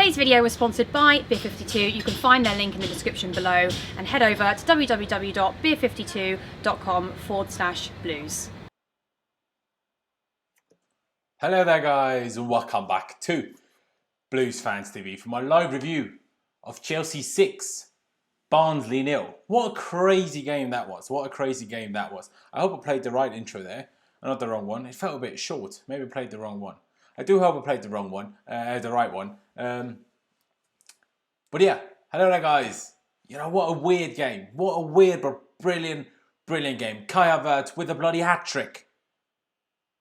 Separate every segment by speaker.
Speaker 1: Today's video was sponsored by Beer52. You can find their link in the description below and head over to www.beer52.com/blues.
Speaker 2: Hello there guys and welcome back to Blues Fans TV for my live review of Chelsea 6, Barnsley 0. What a crazy game that was. What a crazy game that was. I hope I played the right intro there, not the wrong one. It felt a bit short. Maybe I played the wrong one. I do hope I played the wrong one, the right one. But yeah, hello there guys. You know, what a weird game. What a weird but brilliant game. Kai Havertz with a bloody hat-trick.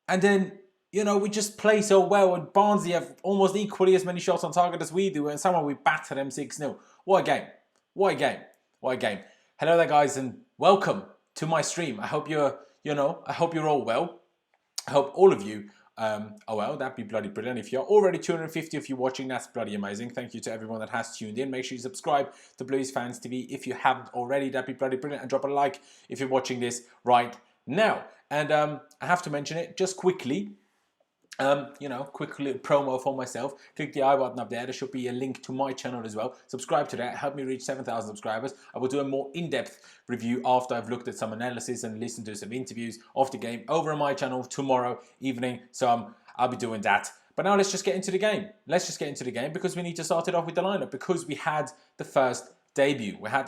Speaker 2: And then, you know, we just play so well and Barnsley have almost equally as many shots on target as we do and somehow we batter them 6-0. What a game. What a game. What a game. Hello there guys and welcome to my stream. I hope you're, I hope you're all well. I hope all of you are well. That'd be bloody brilliant. If you're already 250 of you watching, that's bloody amazing. Thank you to everyone that has tuned in. Make sure you subscribe to Blues Fans TV if you haven't already. That'd be bloody brilliant. And drop a like if you're watching this right now. And I have to mention it just quickly. Quick little promo for myself. Click the I button up there. There should be a link to my channel as well. Subscribe to that. Help me reach 7,000 subscribers. I will do a more in-depth review after I've looked at some analysis and listened to some interviews of the game over on my channel tomorrow evening. So I'll be doing that. But now let's just get into the game. Let's just get into the game because we need to start it off with the lineup because we had the first debut. I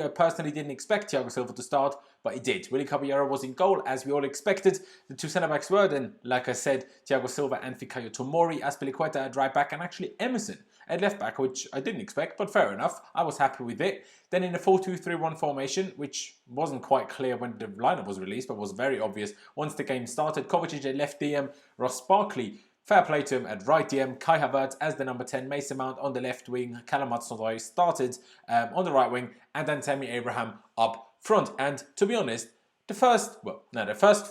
Speaker 2: personally didn't expect Thiago Silva to start, but he did. Willy Caballeor was in goal, as we all expected. The two centre-backs were then, like I said, Thiago Silva and Fikayo Tomori, Azpilicueta at right back, and actually Emerson at left back, which I didn't expect, but fair enough. I was happy with it. Then in the 4-2-3-1 formation, which wasn't quite clear when the lineup was released, but was very obvious once the game started. Kovacic at left DM, Ross Barkley, fair play to him at right DM, Kai Havertz as the number 10, Mason Mount on the left wing, Hudson-Odoi started on the right wing, and then Tammy Abraham up front. And to be honest, the first 4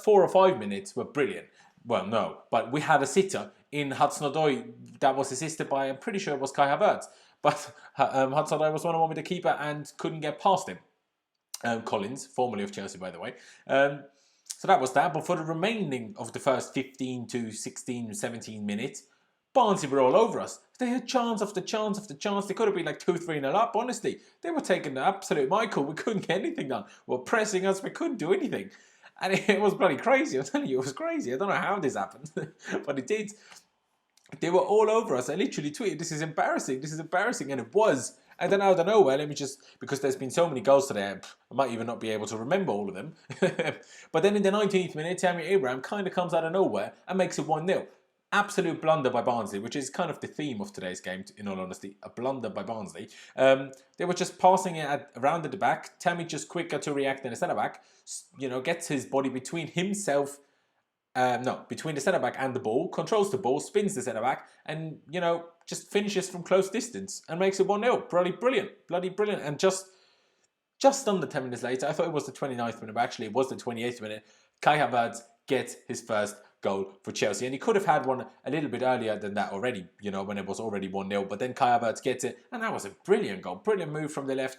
Speaker 2: or 5 minutes were brilliant. Well, no, but we had a sitter in Hudson-Odoi that was assisted by, I'm pretty sure it was Kai Havertz, but Hudson-Odoi was one-on-one with the keeper and couldn't get past him. Collins, formerly of Chelsea, by the way. So that was that, but for the remaining of the first 15 to 16, 17 minutes, Barnsley were all over us. They had chance after chance after chance. They could have been like 2-3-0 up, honestly. They were taking the absolute Michael. We couldn't get anything done. We were pressing us. We couldn't do anything. And it was bloody crazy. I'm telling you, it was crazy. I don't know how this happened, but it did. They were all over us. I literally tweeted, this is embarrassing. This is embarrassing. And it was. And then out of nowhere, let me just, because there's been so many goals today, I might even not be able to remember all of them. But then in the 19th minute, Tammy Abraham kind of comes out of nowhere and makes it 1-0. Absolute blunder by Barnsley, which is kind of the theme of today's game, in all honesty. A blunder by Barnsley. They were just passing it around at the back. Tammy just quicker to react than the centre-back. Gets his body between himself, between the centre-back and the ball, controls the ball, spins the centre-back, and, just finishes from close distance and makes it 1-0. Bloody brilliant. Bloody brilliant. And just under 10 minutes later, I thought it was the 29th minute, but actually it was the 28th minute, Kai Havertz gets his first goal for Chelsea. And he could have had one a little bit earlier than that already, when it was already 1-0. But then Kai Havertz gets it, and that was a brilliant goal. Brilliant move from the left.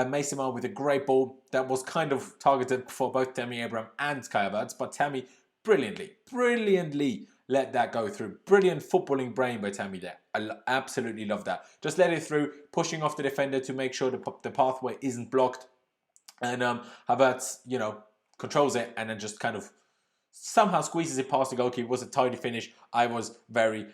Speaker 2: Mason Mount with a great ball that was kind of targeted for both Tammy Abraham and Kai Havertz, but Tammy brilliantly let that go through. Brilliant footballing brain by Tammy there. I absolutely love that. Just let it through, pushing off the defender to make sure the pathway isn't blocked. And Havertz, controls it and then just kind of somehow squeezes it past the goalkeeper. It was a tidy finish. I was very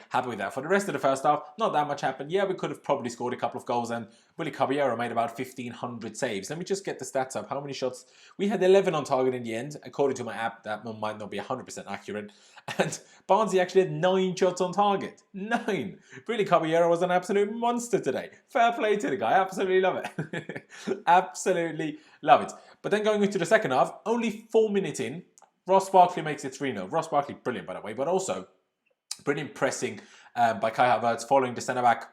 Speaker 2: happy with that. For the rest of the first half, not that much happened. Yeah, we could have probably scored a couple of goals, and Willy Caballeor made about 1,500 saves. Let me just get the stats up. How many shots? We had 11 on target in the end. According to my app, that might not be 100% accurate. And Barnsley actually had 9 shots on target. 9! Willy Caballeor was an absolute monster today. Fair play to the guy. Absolutely love it. Absolutely love it. But then going into the second half, only 4 minutes in, Ross Barkley makes it 3-0. Ross Barkley, brilliant by the way, but also brilliant pressing by Kai Havertz, following the centre-back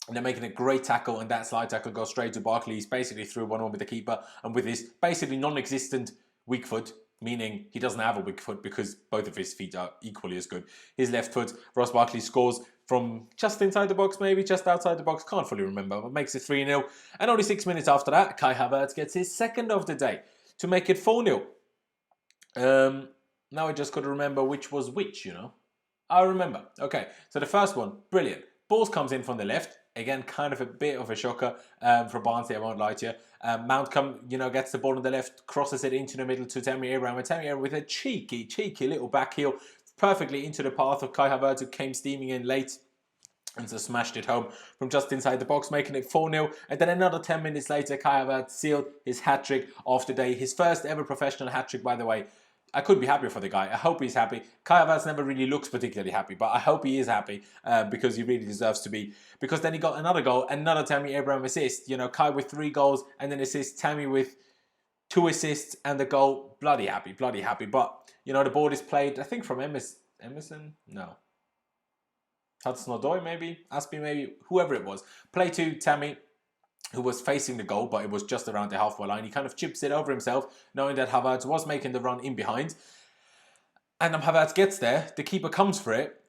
Speaker 2: and then making a great tackle, and that slide tackle goes straight to Barkley. He's basically through 1-1 with the keeper, and with his basically non-existent weak foot, meaning he doesn't have a weak foot because both of his feet are equally as good. His left foot, Ross Barkley scores from just inside the box, maybe just outside the box, can't fully remember, but makes it 3-0. And only 6 minutes after that, Kai Havertz gets his second of the day to make it 4-0. Now I just got to remember which was which, I remember. Okay, so the first one, brilliant. Balls comes in from the left. Again, kind of a bit of a shocker for Barnsley, I won't lie to you. Mount gets the ball on the left, crosses it into the middle to Tammy Abraham. And Tammy Abraham with a cheeky little back heel, perfectly into the path of Kai Havertz, who came steaming in late and so smashed it home from just inside the box, making it 4-0. And then another 10 minutes later, Kai Havertz sealed his hat-trick of the day. His first ever professional hat-trick, by the way. I couldn't be happier for the guy. I hope he's happy. Kai Havertz never really looks particularly happy, but I hope he is happy because he really deserves to be. Because then he got another goal, another Tammy Abraham assist. Kai with 3 goals and then assist, Tammy with 2 assists and the goal. Bloody happy. But, the ball is played, I think from Emerson? No. Hudson-Odoi maybe? Aspie maybe? Whoever it was. Play to Tammy, who was facing the goal, but it was just around the halfway line. He kind of chips it over himself, knowing that Havertz was making the run in behind. And Havertz gets there. The keeper comes for it.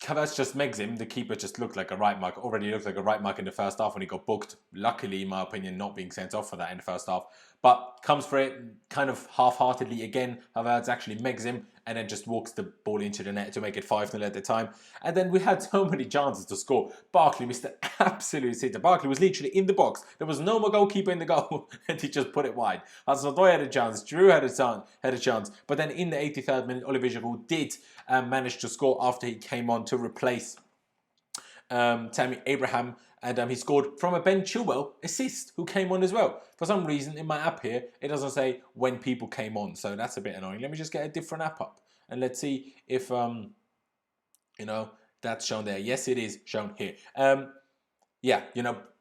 Speaker 2: Havertz just megs him. The keeper just looked like a right mark. Already looked like a right mark in the first half when he got booked. Luckily, in my opinion, not being sent off for that in the first half. But comes for it kind of half-heartedly again. Havertz actually megs him and then just walks the ball into the net to make it 5-0 at the time. And then we had so many chances to score. Barkley missed an absolute sitter. Barkley was literally in the box. There was no more goalkeeper in the goal and he just put it wide. Hudson-Odoi had a chance. Drew had a chance. But then in the 83rd minute, Olivier Giroud did manage to score after he came on to replace Tammy Abraham. And he scored from a Ben Chilwell assist, who came on as well. For some reason, in my app here, it doesn't say when people came on. So that's a bit annoying. Let me just get a different app up. And let's see if, that's shown there. Yes, it is shown here. Yeah,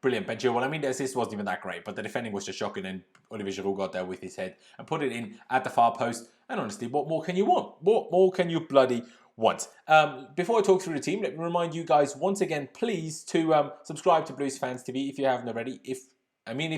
Speaker 2: brilliant. Ben Chilwell. I mean, the assist wasn't even that great, but the defending was just shocking. And Olivier Giroud got there with his head and put it in at the far post. And honestly, what more can you want? What more can you bloody want? Before I talk through the team, let me remind you guys once again, please, to subscribe to Blues Fans TV if you haven't already. If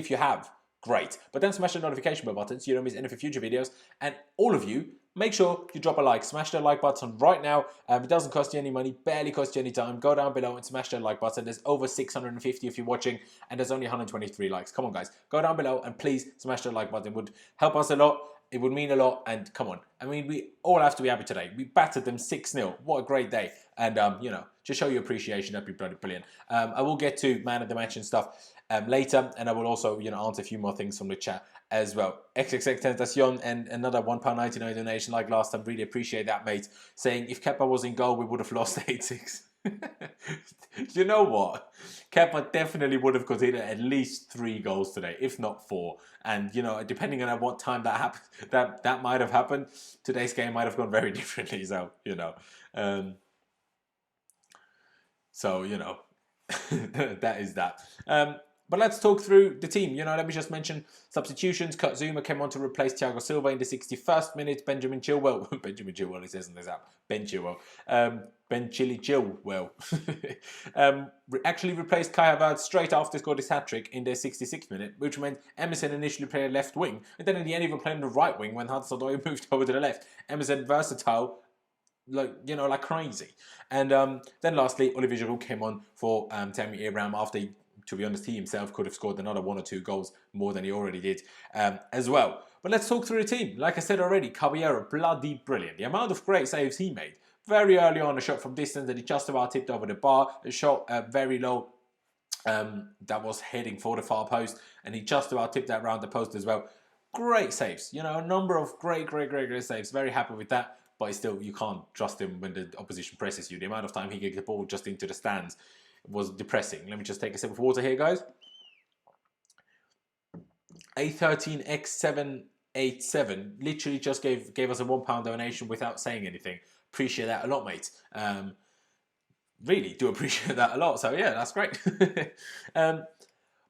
Speaker 2: you have, great. But then smash the notification bell button so you don't miss any of the future videos. And all of you, make sure you drop a like. Smash that like button right now. It doesn't cost you any money, barely costs you any time. Go down below and smash that like button. There's over 650 if you're watching, and there's only 123 likes. Come on, guys. Go down below and please smash that like button. It would help us a lot. It would mean a lot, and come on. I mean, we all have to be happy today. We battered them 6-0. What a great day. And, just show your appreciation. That'd be bloody brilliant. I will get to man of the match and stuff later, and I will also, answer a few more things from the chat as well. XXXTentacion and another £1.99 donation like last time. Really appreciate that, mate. Saying if Kepa was in goal, we would have lost 8-6. You know what? Kepa definitely would have conceded at least 3 goals today, if not 4. And depending on at what time that happened, that might have happened. Today's game might have gone very differently. So that is that. But let's talk through the team. Let me just mention substitutions. Kurt Zouma came on to replace Thiago Silva in the 61st minute. Benjamin Chilwell, it says in this app. Ben Chilwell. Ben Chilly Chilwell. Actually replaced Kai Havertz straight after he scored his hat-trick in the 66th minute, which meant Emerson initially played left wing, and then in the end even played on the right wing when Hudson-Odoi moved over to the left. Emerson versatile, like crazy. And then lastly, Olivier Giroud came on for Tammy Abraham after to be honest, he himself could have scored another 1 or 2 goals more than he already did as well. But let's talk through the team. Like I said already, Caballeor, bloody brilliant. The amount of great saves he made. Very early on, a shot from distance that he just about tipped over the bar. A shot very low that was heading for the far post. And he just about tipped that round the post as well. Great saves. A number of great saves. Very happy with that. But still, you can't trust him when the opposition presses you. The amount of time he gets the ball just into the stands was depressing. Let me just take a sip of water here, guys. A13X787 literally just gave us a £1 donation without saying anything. Appreciate that a lot, mate. Really do appreciate that a lot. So yeah, that's great.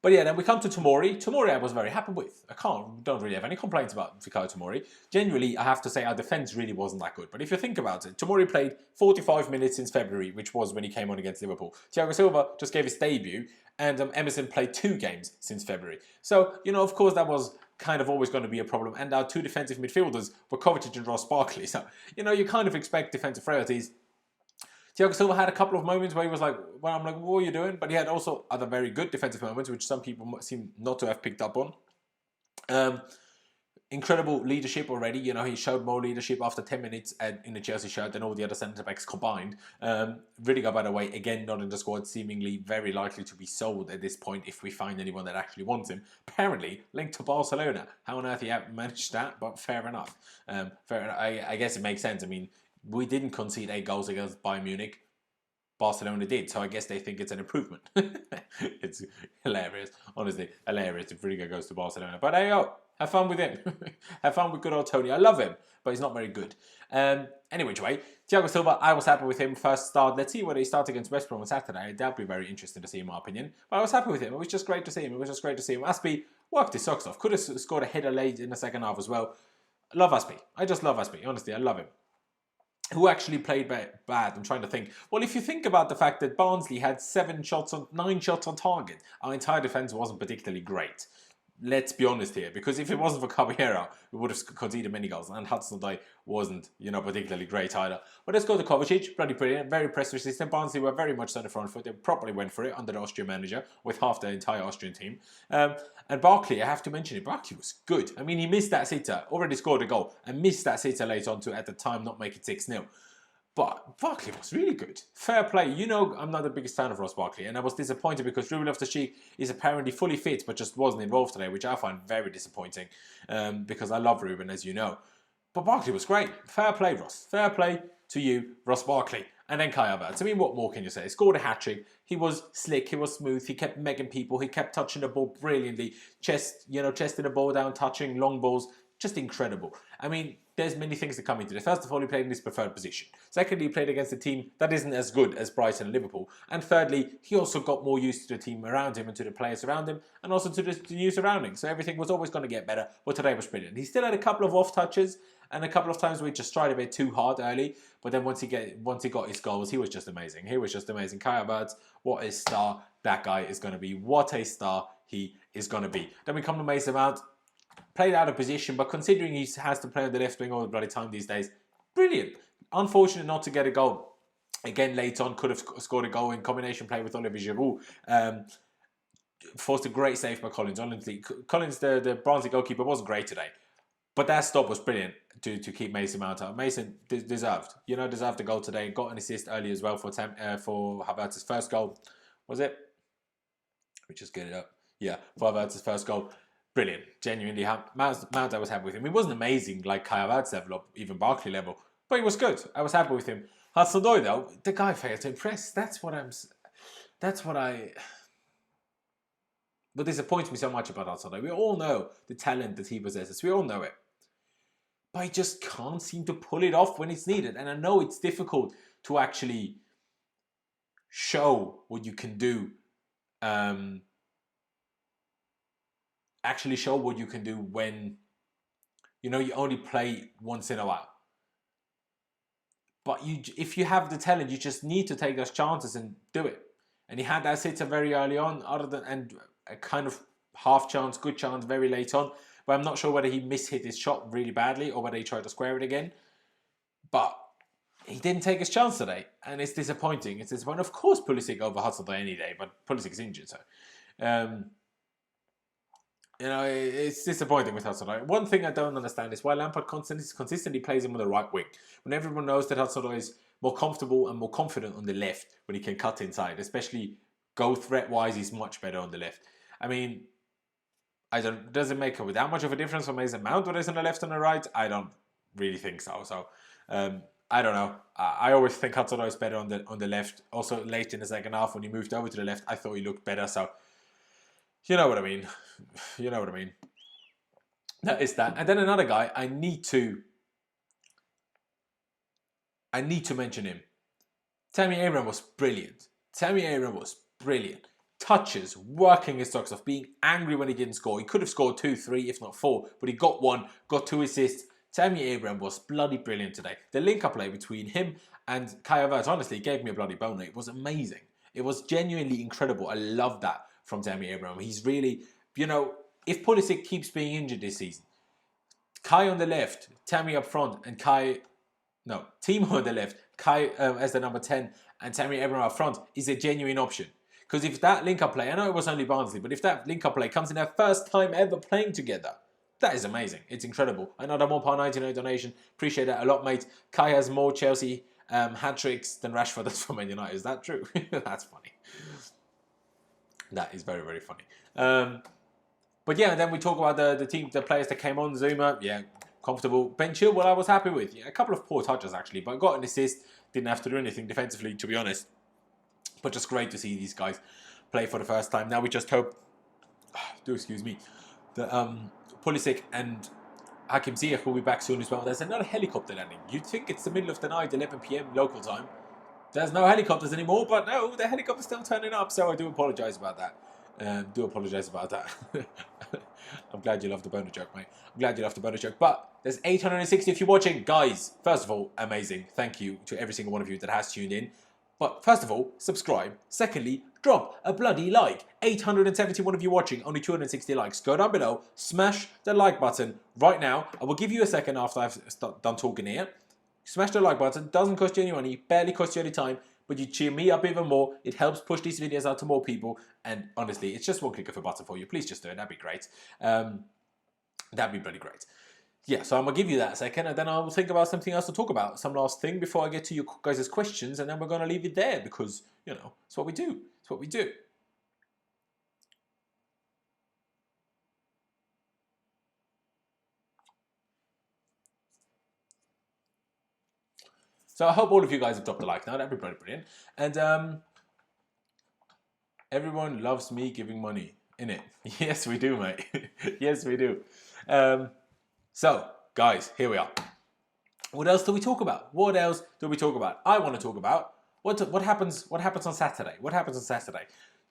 Speaker 2: But yeah, then we come to Tomori. Tomori I was very happy with. Don't really have any complaints about Fikayo Tomori. Generally, I have to say our defence really wasn't that good. But if you think about it, Tomori played 45 minutes since February, which was when he came on against Liverpool. Thiago Silva just gave his debut, and Emerson played 2 games since February. So, of course that was kind of always going to be a problem. And our 2 defensive midfielders were Kovacic and Ross Barkley. So, you kind of expect defensive frailties. Thiago Silva had a couple of moments where he was like, well, I'm like, what are you doing? But he had also other very good defensive moments, which some people seem not to have picked up on. incredible leadership already. You know, he showed more leadership after 10 minutes in the Chelsea shirt than all the other centre-backs combined. Rudiger, by the way, again, not in the squad, seemingly very likely to be sold at this point if we find anyone that actually wants him. Apparently, linked to Barcelona. How on earth he managed that? But fair enough. Fair enough. I guess it makes sense. I mean, we didn't concede 8 goals against Bayern Munich. Barcelona did, so I guess they think it's an improvement. It's hilarious. Honestly, hilarious if Rudiger goes to Barcelona. But there you go. Have fun with him. Have fun with good old Tony. I love him, but he's not very good. Anyway, Thiago Silva, I was happy with him first start. Let's see whether he starts against West Brom on Saturday. That'll be very interesting to see, in my opinion. But I was happy with him. It was just great to see him. Aspie worked his socks off. Could have scored a header late in the second half as well. I love Aspie. I just love Aspie. Honestly, I love him. Who actually played bad? I'm trying to think. Well, if you think about the fact that Barnsley had 9 shots on target, our entire defence wasn't particularly great. Let's be honest here, because if it wasn't for Caballeor, we would have conceded many goals, and Hudson-Odoi wasn't, particularly great either. But let's go to Kovacic, bloody brilliant, very press resistant. Barnsley were very much on the front foot. They properly went for it under the Austrian manager with half the entire Austrian team. And Barkley, I have to mention it, Barkley was good. I mean, he missed that sitter, already scored a goal, and missed that sitter late on to, at the time, not make it 6-0. But Barkley was really good. Fair play. You know, I'm not the biggest fan of Ross Barkley, and I was disappointed because Ruben Loftus-Cheek is apparently fully fit, but just wasn't involved today, which I find very disappointing, because I love Ruben, as you know. But Barkley was great. Fair play, Ross. Fair play to you, Ross Barkley. And then Kai Havertz. I mean, what more can you say? He scored a hat-trick. He was slick. He was smooth. He kept megging people. He kept touching the ball brilliantly. Chesting the ball down, touching long balls. Just incredible. I mean, there's many things that come into this. First of all, he played in his preferred position. Secondly, he played against a team that isn't as good as Brighton and Liverpool. And thirdly, he also got more used to the team around him and to the players around him, and also to the new surroundings. So everything was always going to get better, but today was brilliant. He still had a couple of off touches and a couple of times where he just tried a bit too hard early, but then once he got his goals, he was just amazing. He was just amazing. Kai Havertz, what a star that guy is going to be. What a star he is going to be. Then we come to Mason Mount. Played out of position, but considering he has to play on the left wing all the bloody time these days, brilliant. Unfortunate not to get a goal. Again, late on, could have scored a goal in combination play with Olivier Giroud. Forced a great save by Collins. Honestly, Collins, the Barnsley goalkeeper, wasn't great today. But that stop was brilliant to keep Mason Mount out. Mason deserved the goal today. Got an assist early as well for Havertz's first goal. Was it? Let me just get it up. Yeah, for Havertz's first goal. Brilliant. Genuinely, Mount, I was happy with him. He wasn't amazing like Kai Havertz level or even Barkley level, but he was good. I was happy with him. Hudson-Odoi, though, the guy failed to impress. What disappoints me so much about Hudson-Odoi. We all know the talent that he possesses. We all know it. But he just can't seem to pull it off when it's needed. And I know it's difficult to actually show what you can do. Actually show what you can do when, you only play once in a while. But if you have the talent, you just need to take those chances and do it. And he had that sitter very early on, and a kind of half chance, good chance very late on. But I'm not sure whether he mishit his shot really badly or whether he tried to square it again. But he didn't take his chance today, and it's disappointing. It's disappointing. Of course, Pulisic over Hudson-Odoi any day, but Pulisic's injured, so. It's disappointing with Hudson-Odoi. One thing I don't understand is why Lampard consistently plays him on the right wing, when everyone knows that Hudson-Odoi is more comfortable and more confident on the left when he can cut inside, especially goal threat-wise, he's much better on the left. I mean, does it make that much of a difference for Mason Mount whether it's on the left and the right? I don't really think so. So, I don't know. I always think Hudson-Odoi is better on the left. Also, late in the second half when he moved over to the left, I thought he looked better. So, you know what I mean. That is that. And then another guy, I need to mention him. Tammy Abraham was brilliant. Touches, working his socks off, being angry when he didn't score. He could have scored 2, 3, if not 4, but he got 1, got 2 assists. Tammy Abraham was bloody brilliant today. The link-up play between him and Kai Havertz, honestly, gave me a bloody boner. It was amazing. It was genuinely incredible. I love that from Tammy Abraham. He's really, if Pulisic keeps being injured this season, Kai on the left, Tammy up front, and Timo on the left, Kai as the number 10, and Tammy Abraham up front is a genuine option. Because if that link-up play, I know it was only Barnsley, but if that link-up play comes in their first time ever playing together, That is amazing. It's incredible. Another £1.99 donation. Appreciate that a lot, mate. Kai has more Chelsea hat-tricks than Rashford does for Man United. Is that true? That's funny. That is very, very funny. But yeah, then we talk about the players that came on. Zuma, yeah, comfortable. Ben Chilwell, I was happy with. Yeah, a couple of poor touches, actually, but got an assist. Didn't have to do anything defensively, to be honest. But just great to see these guys play for the first time. Now we just hope, excuse me, that Pulisic and Hakim Ziyech will be back soon as well. There's another helicopter landing. You'd think it's the middle of the night, 11 PM local time. There's no helicopters anymore, but no, the helicopter's still turning up, so I do apologise about that. I'm glad you love the boner joke, mate. I'm glad you love the boner joke. But there's 860 if you're watching. Guys, first of all, amazing. Thank you to every single one of you that has tuned in. But first of all, subscribe. Secondly, drop a bloody like. 871 of you watching, only 260 likes. Go down below, smash the like button right now. I will give you a second after I've done talking here. Smash the like button. Doesn't cost you any money, barely costs you any time. But you cheer me up even more. It helps push these videos out to more people. And honestly, it's just one click of a button for you. Please just do it. That'd be great. That'd be bloody great. Yeah, so I'm going to give you that a second, and then I'll think about something else to talk about. Some last thing before I get to you guys' questions, and then we're going to leave it there because, you know, it's what we do. It's what we do. So I hope all of you guys have dropped a like now. That'd be pretty brilliant. And everyone loves me giving money, innit? Yes, we do, mate. Yes, we do. So, guys, here we are. What else do we talk about? What else do we talk about? I want to talk about what happens on Saturday. What happens on Saturday?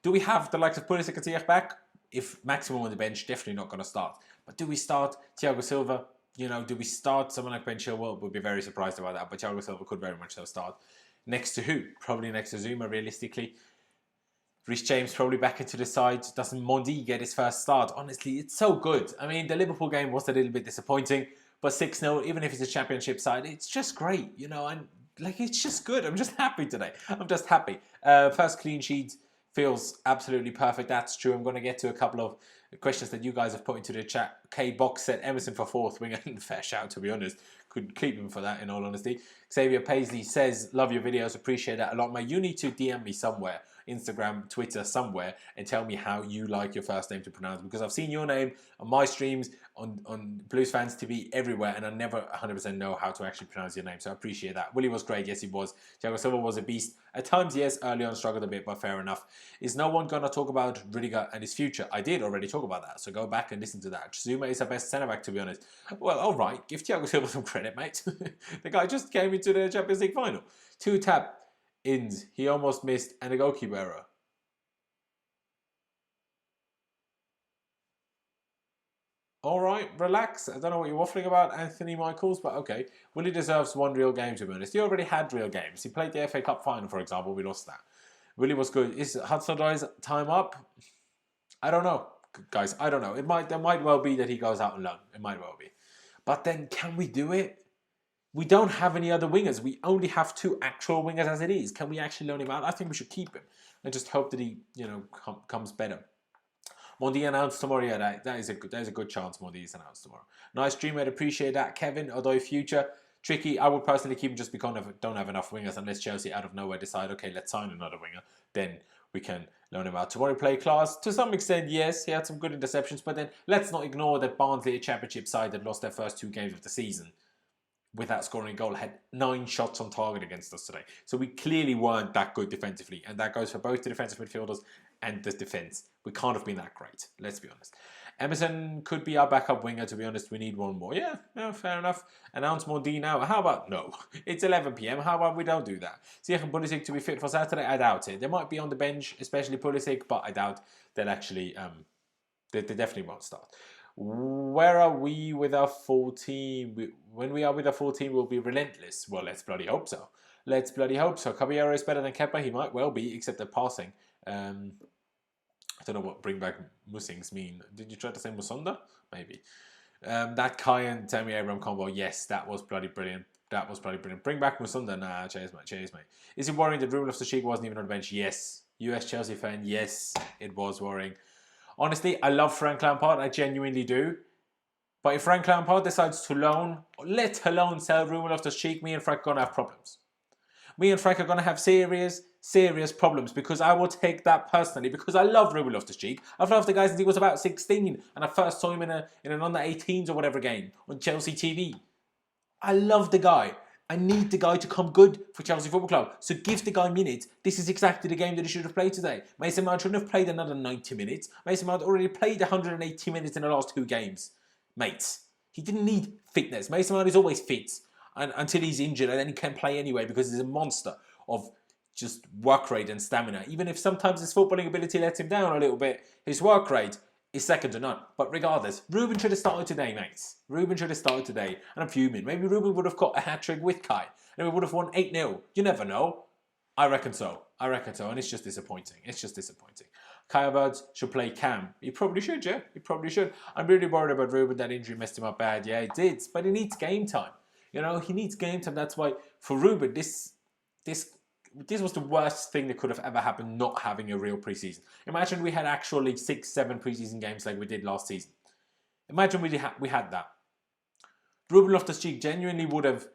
Speaker 2: Do we have the likes of Pulisic and Ziyech back? If Maximum on the bench, definitely not going to start. But do we start Thiago Silva? You know, do we start someone like Ben Chilwell? We'll be very surprised about that. But Thiago Silva could very much so start. Next to who? Probably next to Zuma, realistically. Reece James probably back into the side. Doesn't Mondi get his first start? Honestly, it's so good. I mean, the Liverpool game was a little bit disappointing, but 6-0, even if it's a championship side, it's just great, you know, and like, it's just good. I'm just happy today. I'm just happy. First clean sheet feels absolutely perfect. That's true. I'm going to get to a couple of questions that you guys have put into the chat. K Box said Emerson for fourth winger. Fair shout, to be honest. Could keep him for that, in all honesty. Xavier Paisley says, love your videos. Appreciate that a lot, mate. You need to DM me somewhere. Instagram, Twitter, somewhere, and tell me how you like your first name to pronounce, because I've seen your name on my streams, on Blues Fans TV, everywhere, and I never 100% know how to actually pronounce your name, so I appreciate that. Willie was great, yes he was. Thiago Silva was a beast. At times, yes, early on struggled a bit, but fair enough. Is no one going to talk about Rudiger and his future? I did already talk about that, so go back and listen to that. Zuma is our best centre-back, to be honest. Well, alright, give Thiago Silva some credit, mate. The guy just came into the Champions League final. 2 tap-ins, he almost missed, and a goalkeeper error. All right, relax. I don't know what you're waffling about, Anthony Michaels, but okay. Willie deserves one real game, to be honest. He already had real games. He played the FA Cup final, for example. We lost that. Willie was good. Is Hudson-Odoi's time up? I don't know, guys. I don't know. There might well be that he goes out on loan. It might well be. But then, can we do it? We don't have any other wingers. We only have 2 actual wingers as it is. Can we actually loan him out? I think we should keep him and just hope that he, you know, comes better. Mondi announced tomorrow. Yeah, that is a good chance. Mondi is announced tomorrow. Nice stream. I'd appreciate that. Kevin, Odoi future tricky. I would personally keep him just because I don't have enough wingers unless Chelsea out of nowhere decide, okay, let's sign another winger. Then we can loan him out. Tomorrow play class. To some extent, yes, he had some good interceptions, but then let's not ignore that Barnsley, a championship side that lost their first 2 games of the season without scoring a goal, had 9 shots on target against us today. So we clearly weren't that good defensively, and that goes for both the defensive midfielders and the defence. We can't have been that great, let's be honest. Emerson could be our backup winger, to be honest. We need one more. Yeah, fair enough. Announce Mondi now. How about no? It's 11 PM. How about we don't do that? Ziyech and Pulisic to be fit for Saturday? I doubt it. They might be on the bench, especially Pulisic, but I doubt they'll actually, they definitely won't start. Where are we with our full team? When we are with our full team, we'll be relentless. Well, let's bloody hope so. Let's bloody hope so. Caballeor is better than Kepa. He might well be, except at passing. I don't know what bring back Musings mean. Did you try to say Musonda? Maybe. That Kai and Tammy Abraham combo, yes, that was bloody brilliant. That was bloody brilliant. Bring back Musonda. Nah, cheers, mate. Is it worrying that Ruben Loftus-Cheek wasn't even on the bench? Yes. US Chelsea fan, yes, it was worrying. Honestly, I love Frank Lampard. I genuinely do. But if Frank Lampard decides to loan, let alone sell Ruben Loftus-Cheek, me and Frank are going to have problems. Me and Frank are going to have serious problems, because I will take that personally, because I love Ruben Loftus-Cheek. I've loved the guy since he was about 16 and I first saw him in an under-18s or whatever game on Chelsea TV. I love the guy. I need the guy to come good for Chelsea Football Club. So give the guy minutes. This is exactly the game that he should have played today. Mason Mount shouldn't have played another 90 minutes. Mason Mount already played 180 minutes in the last 2 games. Mates, he didn't need fitness. Mason Mount is always fit until he's injured, and then he can play anyway because he's a monster of just work rate and stamina. Even if sometimes his footballing ability lets him down a little bit, his work rate is second to none. But regardless, Ruben should have started today, mates. Ruben should have started today, and I'm fuming. Maybe Ruben would have got a hat-trick with Kai, and we would have won 8-0. You never know. I reckon so. And it's just disappointing. Kai Havertz should play Cam. He probably should, yeah. He probably should. I'm really worried about Ruben. That injury messed him up bad. Yeah, it did. But he needs game time. You know, he needs game time. That's why, for Ruben, this was the worst thing that could have ever happened, not having a real preseason. Imagine we had actually 6-7 preseason games like we did last season. Imagine we had that. Ruben Loftus-Cheek genuinely would have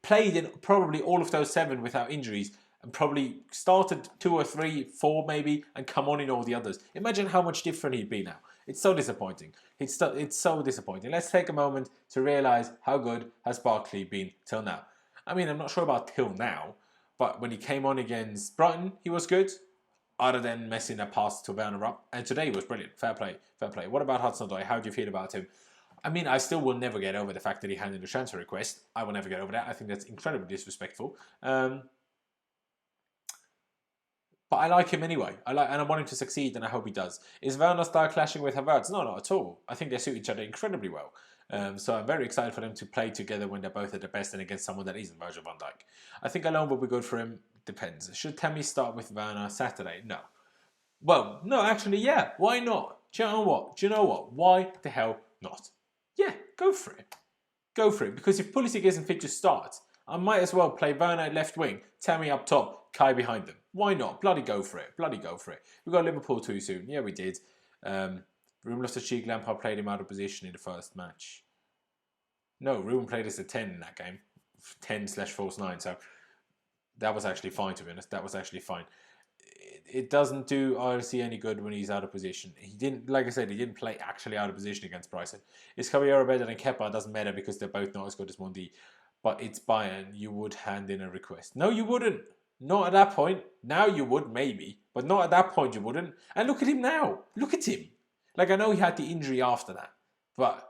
Speaker 2: played in probably all of those 7 without injuries, and probably started 2 or 3, 4 maybe, and come on in all the others. Imagine how much different he'd be now. It's so disappointing. It's so disappointing. Let's take a moment to realise how good has Barkley been till now. I mean, I'm not sure about till now, but when he came on against Brighton, he was good, other than messing a pass to Werner up. And today he was brilliant. Fair play. What about Hudson-Odoi? How do you feel about him? I mean, I still will never get over the fact that he handed a transfer request. I will never get over that. I think that's incredibly disrespectful. But I like him anyway. And I want him to succeed, and I hope he does. Is Werner style clashing with Havertz? No, not at all. I think they suit each other incredibly well. So I'm very excited for them to play together when they're both at the best and against someone that isn't Virgil van Dijk. I think alone will be good for him. Depends. Should Tammy start with Werner Saturday? No. Well, no, actually, yeah. Why not? Do you know what? Why the hell not? Yeah, go for it. Go for it. Because if Pulisic isn't fit to start, I might as well play Werner at left wing, Tammy up top, Kai behind them. Why not? Bloody go for it. We got Liverpool too soon. Yeah, we did. Ruben Loftus-Cheek, Lampard played him out of position in the first match. No, Ruben played us at 10 in that game. 10/false 9. So that was actually fine, to be honest. That was actually fine. It doesn't do RC any good when he's out of position. He didn't, like I said, he didn't play actually out of position against Brighton. Is Caballeor better than Kepa? It doesn't matter because they're both not as good as Mundi. But it's Bayern. You would hand in a request. No, you wouldn't. Not at that point. Now you would, maybe. But not at that point you wouldn't. And look at him now. Look at him. Like, I know he had the injury after that. But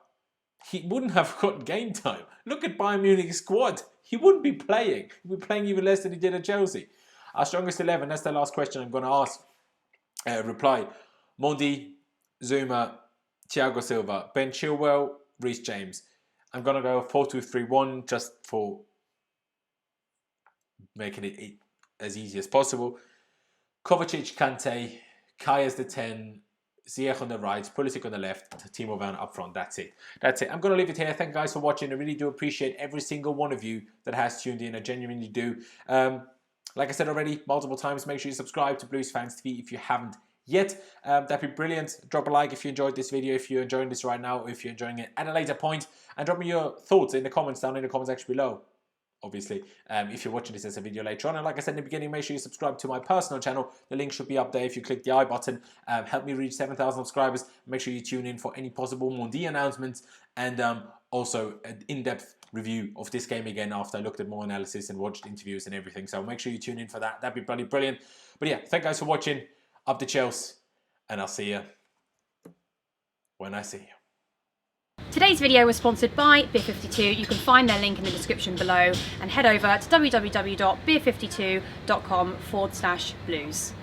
Speaker 2: he wouldn't have gotten game time. Look at Bayern Munich's squad. He wouldn't be playing. He'd be playing even less than he did at Chelsea. Our strongest 11, that's the last question I'm going to ask. Reply. Mundi, Zuma, Thiago Silva, Ben Chilwell, Reece James. I'm going to go 4-2-3-1 just for making it as easy as possible. Kovacic, Kante, Kai as the 10, Ziyech on the right, Pulisic on the left, Timo Werner up front. That's it. I'm going to leave it here. Thank you guys for watching. I really do appreciate every single one of you that has tuned in. I genuinely do. Like I said already multiple times, make sure you subscribe to Blues Fans TV if you haven't yet. That'd be brilliant. Drop a like if you enjoyed this video, if you're enjoying this right now, or if you're enjoying it at a later point. And drop me your thoughts in the comments down in the comments section below. Obviously, if you're watching this as a video later on. And like I said in the beginning, make sure you subscribe to my personal channel. The link should be up there if you click the I button. Help me reach 7,000 subscribers. Make sure you tune in for any possible Mundi announcements. And also an in-depth review of this game again after I looked at more analysis and watched interviews and everything. So make sure you tune in for that. That'd be bloody brilliant. But yeah, thank you guys for watching. Up the Chelsea. And I'll see you when I see you.
Speaker 1: Today's video was sponsored by Beer52. You can find their link in the description below and head over to www.beer52.com/blues.